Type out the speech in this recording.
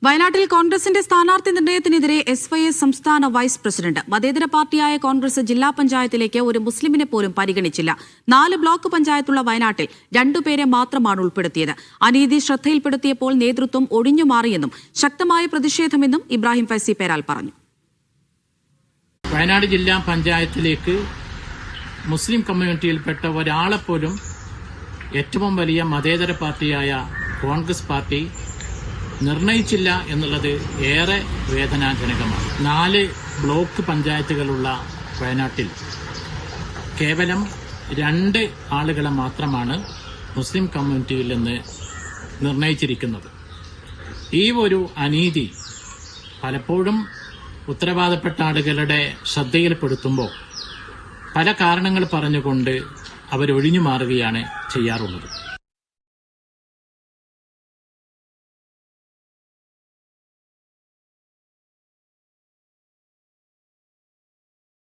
വയനാട്ടിൽ കോൺഗ്രസിന്റെ സ്ഥാനാർത്ഥി നിർണയത്തിനെതിരെ SYS സംസ്ഥാന വൈസ് പ്രസിഡന്റ്. മതേതര പാർട്ടിയായ കോൺഗ്രസ് ജില്ലാ പഞ്ചായത്തിലേക്ക് ഒരു മുസ്ലിമിനെ പോലും പരിഗണിച്ചില്ല. 4 ബ്ലോക്ക് പഞ്ചായത്തുള്ള വയനാട്ടിൽ 2 പേരെ മാത്രമാണ് ഉൾപ്പെടുത്തിയത്. അനീതി ശ്രദ്ധയിൽപ്പെടുത്തിയപ്പോൾ നേതൃത്വം ഒഴിഞ്ഞുമാറിയെന്നും ശക്തമായ പ്രതിഷേധമെന്നും ഇബ്രാഹിം ഫൈസി പേരാൽ പറഞ്ഞു. വയനാട് ജില്ലാ പഞ്ചായത്തിലേക്ക് മുസ്ലിം കമ്മ്യൂണിറ്റിയിൽപ്പെട്ട ഒരാളെപ്പോലും ഏറ്റവും വലിയ മതേതര പാർട്ടിയായ കോൺഗ്രസ് പാർട്ടി നിർണയിച്ചില്ല എന്നുള്ളത് ഏറെ വേദനാജനകമാണ്. 4 ബ്ലോക്ക് പഞ്ചായത്തുകളുള്ള വയനാട്ടിൽ കേവലം 2 ആളുകളെ മാത്രമാണ് മുസ്ലിം കമ്മ്യൂണിറ്റിയിൽ നിന്ന് നിർണയിച്ചിരിക്കുന്നത്. ഈ ഒരു അനീതി പലപ്പോഴും ഉത്തരവാദപ്പെട്ട ആളുകളുടെ ശ്രദ്ധയിൽപ്പെടുത്തുമ്പോൾ പല കാരണങ്ങൾ പറഞ്ഞുകൊണ്ട് അവരൊഴിഞ്ഞു മാറുകയാണ് ചെയ്യാറുള്ളത്.